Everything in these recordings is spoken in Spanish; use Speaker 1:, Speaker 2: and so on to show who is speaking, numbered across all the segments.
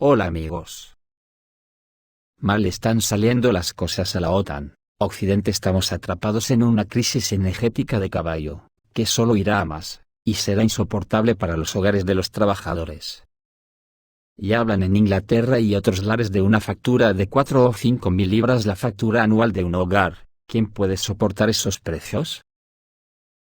Speaker 1: Hola amigos. Mal están saliendo las cosas a la OTAN. Occidente estamos atrapados en una crisis energética de caballo, que solo irá a más, y será insoportable para los hogares de los trabajadores. Ya hablan en Inglaterra y otros lares de una factura de 4 o 5 mil libras la factura anual de un hogar. ¿Quién puede soportar esos precios?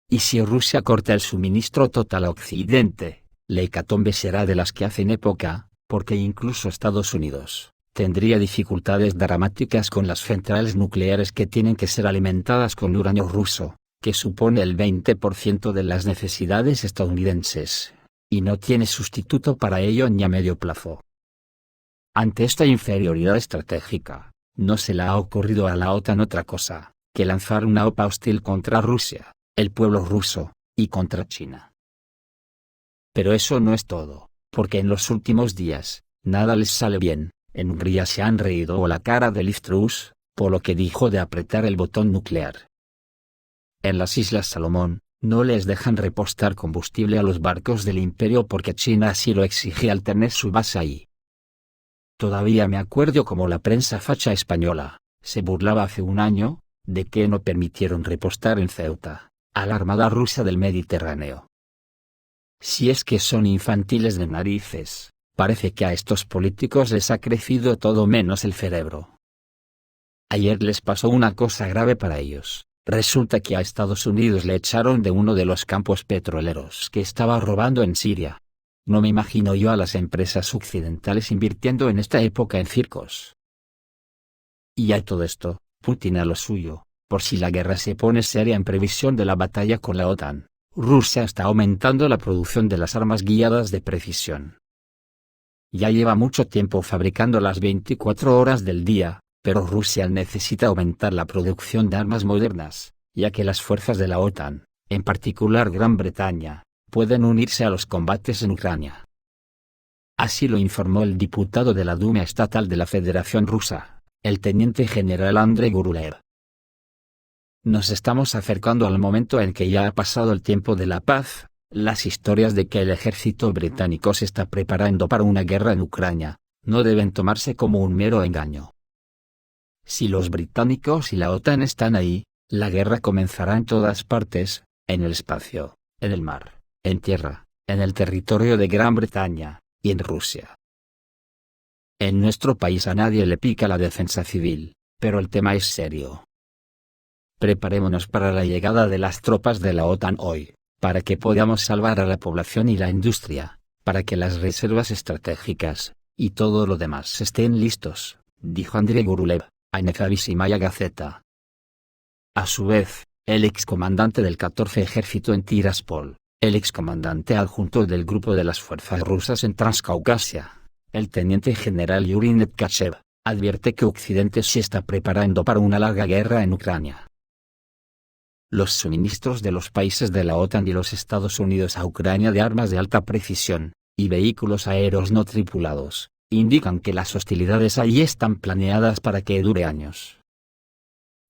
Speaker 1: Y si Rusia corta el suministro total a Occidente, la hecatombe será de las que hacen época, porque incluso Estados Unidos tendría dificultades dramáticas con las centrales nucleares que tienen que ser alimentadas con uranio ruso, que supone el 20% de las necesidades estadounidenses, y no tiene sustituto para ello ni a medio plazo. Ante esta inferioridad estratégica, no se le ha ocurrido a la OTAN otra cosa que lanzar una OPA hostil contra Rusia, el pueblo ruso, y contra China. Pero eso no es todo, porque en los últimos días, nada les sale bien. En Hungría se han reído la cara de Liz Truss, por lo que dijo de apretar el botón nuclear. En las Islas Salomón, no les dejan repostar combustible a los barcos del imperio porque China así lo exige al tener su base ahí. Todavía me acuerdo como la prensa facha española se burlaba hace un año de que no permitieron repostar en Ceuta a la Armada rusa del Mediterráneo. Si es que son infantiles de narices, parece que a estos políticos les ha crecido todo menos el cerebro. Ayer les pasó una cosa grave para ellos. Resulta que a Estados Unidos le echaron de uno de los campos petroleros que estaba robando en Siria. No me imagino yo a las empresas occidentales invirtiendo en esta época en circos. Y a todo esto, Putin a lo suyo, por si la guerra se pone seria en previsión de la batalla con la OTAN, Rusia está aumentando la producción de las armas guiadas de precisión. Ya lleva mucho tiempo fabricando las 24 horas del día, pero Rusia necesita aumentar la producción de armas modernas, ya que las fuerzas de la OTAN, en particular Gran Bretaña, pueden unirse a los combates en Ucrania. Así lo informó el diputado de la Duma Estatal de la Federación Rusa, el teniente general Andrei Gurulev. Nos estamos acercando al momento en que ya ha pasado el tiempo de la paz. Las historias de que el ejército británico se está preparando para una guerra en Ucrania, no deben tomarse como un mero engaño. Si los británicos y la OTAN están ahí, la guerra comenzará en todas partes, en el espacio, en el mar, en tierra, en el territorio de Gran Bretaña, y en Rusia. En nuestro país a nadie le pica la defensa civil, pero el tema es serio. Preparémonos para la llegada de las tropas de la OTAN hoy, para que podamos salvar a la población y la industria, para que las reservas estratégicas, y todo lo demás estén listos, dijo Andrei Gurulev, a Nezavissimaya Gazeta. A su vez, el excomandante del 14 Ejército en Tiraspol, el excomandante adjunto del grupo de las fuerzas rusas en Transcaucasia, el teniente general Yuri Netkachev, advierte que Occidente se está preparando para una larga guerra en Ucrania. Los suministros de los países de la OTAN y los Estados Unidos a Ucrania de armas de alta precisión, y vehículos aéreos no tripulados, indican que las hostilidades allí están planeadas para que dure años.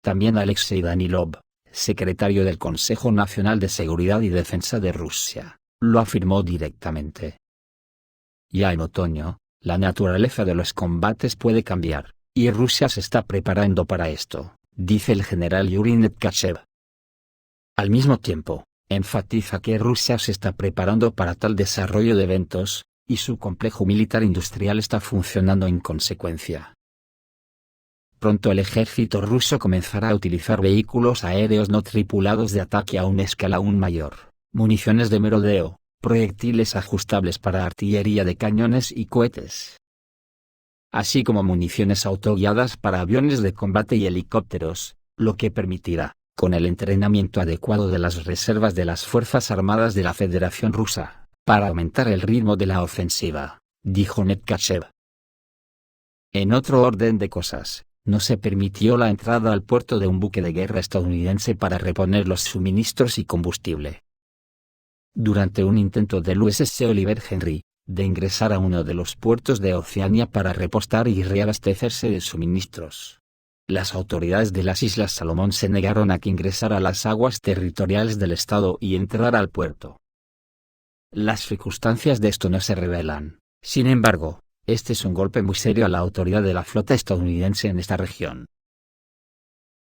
Speaker 1: También Alexei Danilov, secretario del Consejo Nacional de Seguridad y Defensa de Rusia, lo afirmó directamente. Ya en otoño, la naturaleza de los combates puede cambiar, y Rusia se está preparando para esto, dice el general Yuri Netkachev. Al mismo tiempo, enfatiza que Rusia se está preparando para tal desarrollo de eventos, y su complejo militar industrial está funcionando en consecuencia. Pronto el ejército ruso comenzará a utilizar vehículos aéreos no tripulados de ataque a una escala aún mayor, municiones de merodeo, proyectiles ajustables para artillería de cañones y cohetes, así como municiones autoguiadas para aviones de combate y helicópteros, lo que permitirá, con el entrenamiento adecuado de las reservas de las Fuerzas Armadas de la Federación Rusa, para aumentar el ritmo de la ofensiva, dijo Netkachev. En otro orden de cosas, no se permitió la entrada al puerto de un buque de guerra estadounidense para reponer los suministros y combustible. Durante un intento del USS Oliver Henry, de ingresar a uno de los puertos de Oceanía para repostar y reabastecerse de suministros, las autoridades de las Islas Salomón se negaron a que ingresara a las aguas territoriales del estado y entrara al puerto. Las circunstancias de esto no se revelan, sin embargo, Este es un golpe muy serio a la autoridad de la flota estadounidense en esta región.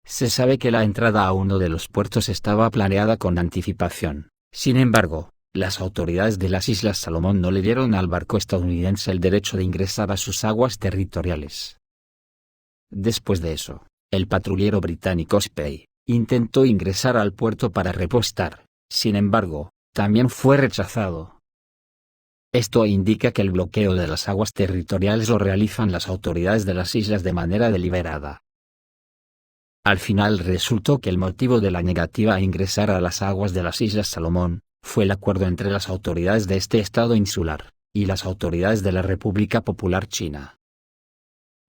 Speaker 1: Se sabe que la entrada a uno de los puertos estaba planeada con anticipación. Sin embargo, las autoridades de las Islas Salomón no le dieron al barco estadounidense el derecho de ingresar a sus aguas territoriales. Después de eso, el patrullero británico Spey intentó ingresar al puerto para repostar. Sin embargo, también fue rechazado. Esto indica que el bloqueo de las aguas territoriales lo realizan las autoridades de las islas de manera deliberada. Al final resultó que el motivo de la negativa a ingresar a las aguas de las Islas Salomón fue el acuerdo entre las autoridades de este estado insular y las autoridades de la República Popular China.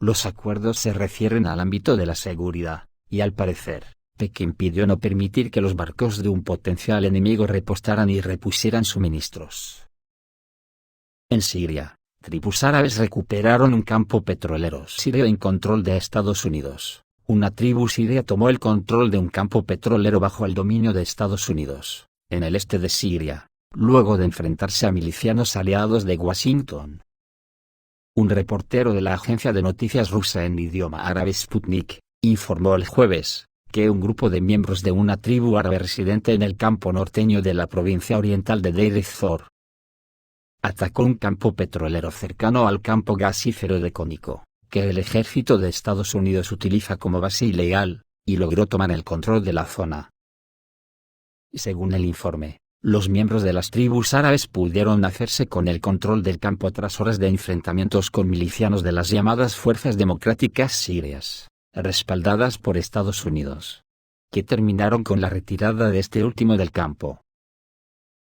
Speaker 1: Los acuerdos se refieren al ámbito de la seguridad, y al parecer, Pekín pidió no permitir que los barcos de un potencial enemigo repostaran y repusieran suministros. En Siria, tribus árabes recuperaron un campo petrolero sirio en control de Estados Unidos. Una tribu siria tomó el control de un campo petrolero bajo el dominio de Estados Unidos, en el este de Siria, luego de enfrentarse a milicianos aliados de Washington. Un reportero de la agencia de noticias rusa en idioma árabe Sputnik informó el jueves que un grupo de miembros de una tribu árabe residente en el campo norteño de la provincia oriental de Deir ez-Zor atacó un campo petrolero cercano al campo gasífero de Cónico, que el ejército de Estados Unidos utiliza como base ilegal, y logró tomar el control de la zona. Según el informe, los miembros de las tribus árabes pudieron hacerse con el control del campo tras horas de enfrentamientos con milicianos de las llamadas Fuerzas Democráticas Sirias, respaldadas por Estados Unidos, que terminaron con la retirada de este último del campo.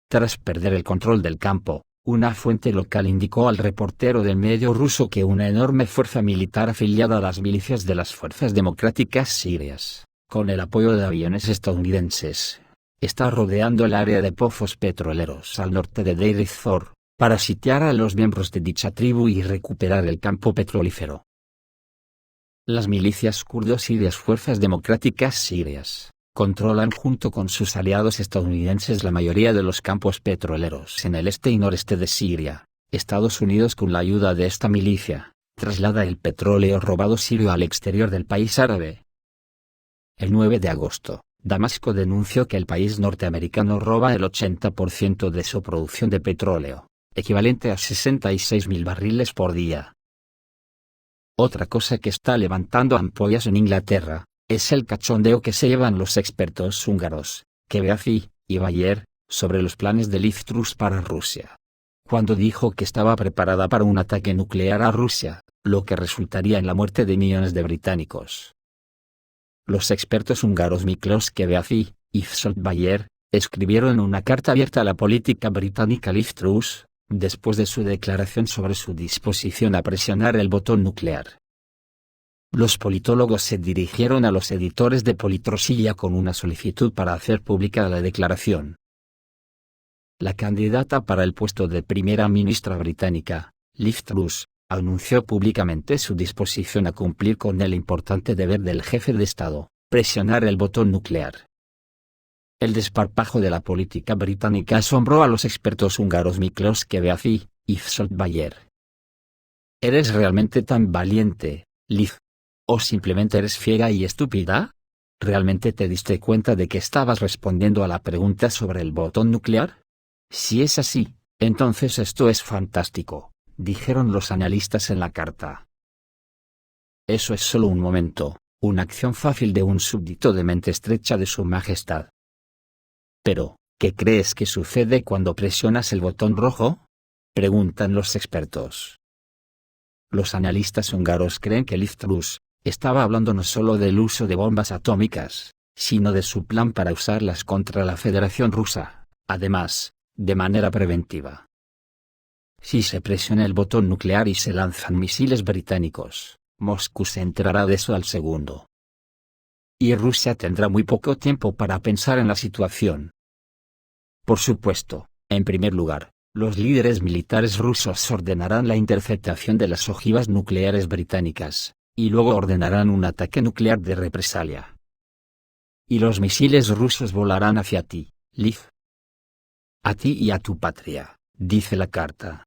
Speaker 1: Tras perder el control del campo, una fuente local indicó al reportero del medio ruso que una enorme fuerza militar afiliada a las milicias de las Fuerzas Democráticas Sirias, con el apoyo de aviones estadounidenses, está rodeando el área de pozos petroleros al norte de Deir ez-Zor, para sitiar a los miembros de dicha tribu y recuperar el campo petrolífero. Las milicias kurdos sirias Fuerzas Democráticas Sirias controlan junto con sus aliados estadounidenses la mayoría de los campos petroleros en el este y noreste de Siria. Estados Unidos, con la ayuda de esta milicia, traslada el petróleo robado sirio al exterior del país árabe. El 9 de agosto, Damasco denunció que el país norteamericano roba el 80% de su producción de petróleo, equivalente a 66.000 barriles por día. Otra cosa que está levantando ampollas en Inglaterra es el cachondeo que se llevan los expertos húngaros, Kövesi y Bayer, sobre los planes de Liz Truss para Rusia. Cuando dijo que estaba preparada para un ataque nuclear a Rusia, lo que resultaría en la muerte de millones de británicos. Los expertos húngaros Miklos Kövesi y Zsolt Bayer escribieron una carta abierta a la política británica Liz Truss, después de su declaración sobre su disposición a presionar el botón nuclear. Los politólogos se dirigieron a los editores de Politrosilya con una solicitud para hacer pública la declaración. La candidata para el puesto de primera ministra británica, Liz Truss, anunció públicamente su disposición a cumplir con el importante deber del jefe de Estado, presionar el botón nuclear. El desparpajo de la política británica asombró a los expertos húngaros Miklos Kövesi y Zsolt Bayer. ¿Eres realmente tan valiente, Liz? ¿O simplemente eres ciega y estúpida? ¿Realmente te diste cuenta de que estabas respondiendo a la pregunta sobre el botón nuclear? Si es así, entonces esto es fantástico, dijeron los analistas en la carta. Eso es solo un momento, una acción fácil de un súbdito de mente estrecha de Su Majestad. Pero, ¿qué crees que sucede cuando presionas el botón rojo? Preguntan los expertos. Los analistas húngaros creen que Liz Truss estaba hablando no solo del uso de bombas atómicas, sino de su plan para usarlas contra la Federación Rusa, además, de manera preventiva. Si se presiona el botón nuclear y se lanzan misiles británicos, Moscú se enterará de eso al segundo. Y Rusia tendrá muy poco tiempo para pensar en la situación. Por supuesto, en primer lugar, los líderes militares rusos ordenarán la interceptación de las ojivas nucleares británicas, y luego ordenarán un ataque nuclear de represalia. Y los misiles rusos volarán hacia ti, Liz. A ti y a tu patria, dice la carta.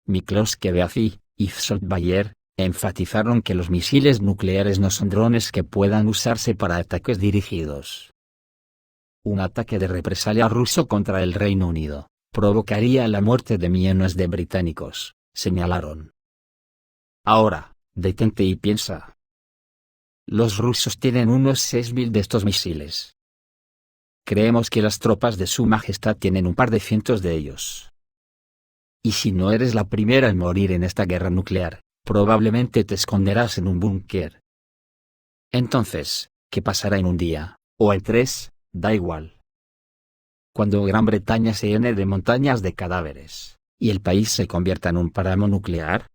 Speaker 1: Miklos Kebeazi y Itzhak Bayer, enfatizaron que los misiles nucleares no son drones que puedan usarse para ataques dirigidos. Un ataque de represalia ruso contra el Reino Unido provocaría la muerte de millones de británicos, señalaron. Ahora, detente y piensa. Los rusos tienen unos 6.000 de estos misiles. Creemos que las tropas de Su Majestad tienen un par de cientos de ellos. Y si no eres la primera en morir en esta guerra nuclear, probablemente te esconderás en un búnker. Entonces, ¿qué pasará en un día, o en 3? Da igual. Cuando Gran Bretaña se llene de montañas de cadáveres, y el país se convierta en un páramo nuclear,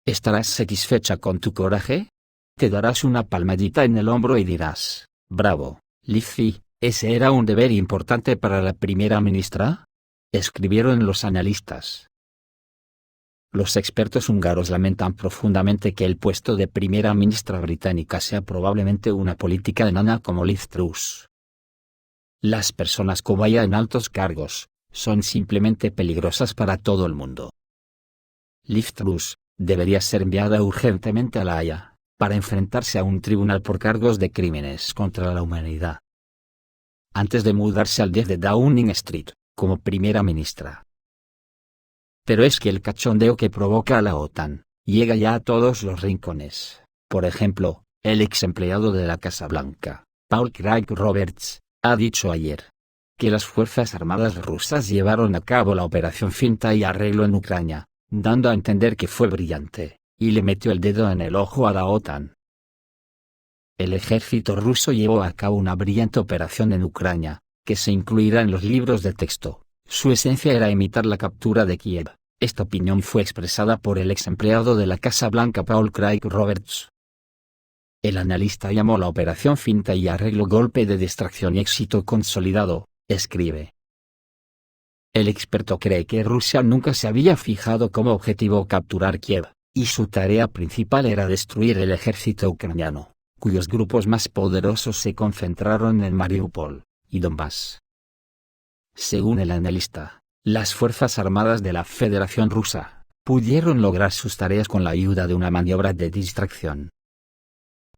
Speaker 1: ¿estarás satisfecha con tu coraje? Te darás una palmadita en el hombro y dirás, bravo, Lizzie, ¿ese era un deber importante para la primera ministra? Escribieron los analistas. Los expertos húngaros lamentan profundamente que el puesto de primera ministra británica sea probablemente una política enana como Liz Truss. Las personas como ella en altos cargos son simplemente peligrosas para todo el mundo. Liz Truss debería ser enviada urgentemente a La Haya para enfrentarse a un tribunal por cargos de crímenes contra la humanidad, antes de mudarse al 10 de Downing Street como primera ministra. Pero es que el cachondeo que provoca la OTAN llega ya a todos los rincones. Por ejemplo, el ex empleado de la Casa Blanca, Paul Craig Roberts, ha dicho ayer que las Fuerzas Armadas rusas llevaron a cabo la operación Finta y Arreglo en Ucrania, dando a entender que fue brillante, y le metió el dedo en el ojo a la OTAN. El ejército ruso llevó a cabo una brillante operación en Ucrania, que se incluirá en los libros de texto. Su esencia era imitar la captura de Kiev. Esta opinión fue expresada por el ex empleado de la Casa Blanca Paul Craig Roberts. El analista llamó la operación Finta y Arreglo golpe de distracción y éxito consolidado, escribe. El experto cree que Rusia nunca se había fijado como objetivo capturar Kiev, y su tarea principal era destruir el ejército ucraniano, cuyos grupos más poderosos se concentraron en Mariupol y Donbass. Según el analista, las Fuerzas Armadas de la Federación Rusa pudieron lograr sus tareas con la ayuda de una maniobra de distracción.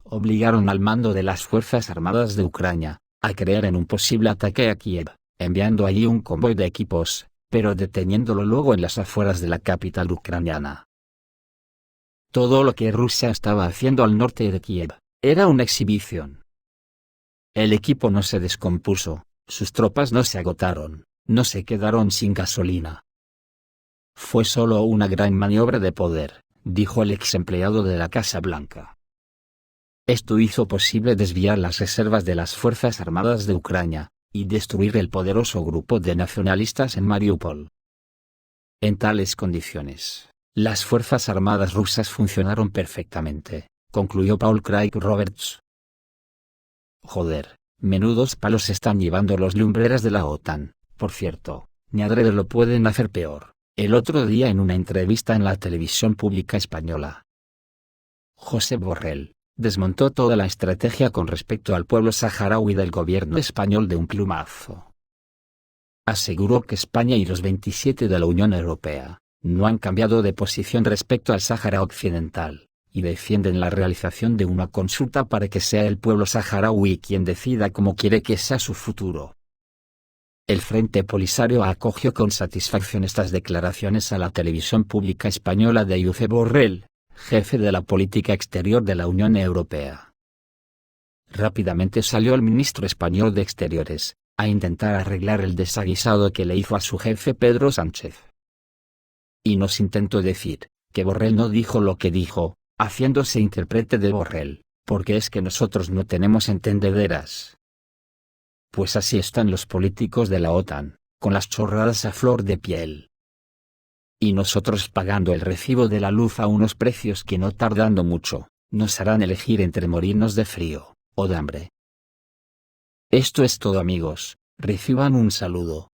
Speaker 1: Obligaron al mando de las Fuerzas Armadas de Ucrania a creer en un posible ataque a Kiev, enviando allí un convoy de equipos, pero deteniéndolo luego en las afueras de la capital ucraniana. Todo lo que Rusia estaba haciendo al norte de Kiev era una exhibición. El equipo no se descompuso, sus tropas no se agotaron, no se quedaron sin gasolina. Fue solo una gran maniobra de poder, dijo el ex empleado de la Casa Blanca. Esto hizo posible desviar las reservas de las Fuerzas Armadas de Ucrania, y destruir el poderoso grupo de nacionalistas en Mariupol. En tales condiciones, las Fuerzas Armadas rusas funcionaron perfectamente, concluyó Paul Craig Roberts. Joder, menudos palos están llevando los lumbreras de la OTAN, por cierto, ni adrede lo pueden hacer peor. El otro día en una entrevista en la televisión pública española, Josep Borrell desmontó toda la estrategia con respecto al pueblo saharaui del gobierno español de un plumazo. Aseguró que España y los 27 de la Unión Europea no han cambiado de posición respecto al Sáhara Occidental, y defienden la realización de una consulta para que sea el pueblo saharaui quien decida cómo quiere que sea su futuro. El Frente Polisario acogió con satisfacción estas declaraciones a la televisión pública española de Josep Borrell, jefe de la política exterior de la Unión Europea. Rápidamente salió el ministro español de Exteriores a intentar arreglar el desaguisado que le hizo a su jefe Pedro Sánchez. Y nos intentó decir que Borrell no dijo lo que dijo, haciéndose intérprete de Borrell, porque es que nosotros no tenemos entendederas. Pues así están los políticos de la OTAN, con las chorradas a flor de piel. Y nosotros pagando el recibo de la luz a unos precios que no tardando mucho, nos harán elegir entre morirnos de frío, o de hambre. Esto es todo amigos, reciban un saludo.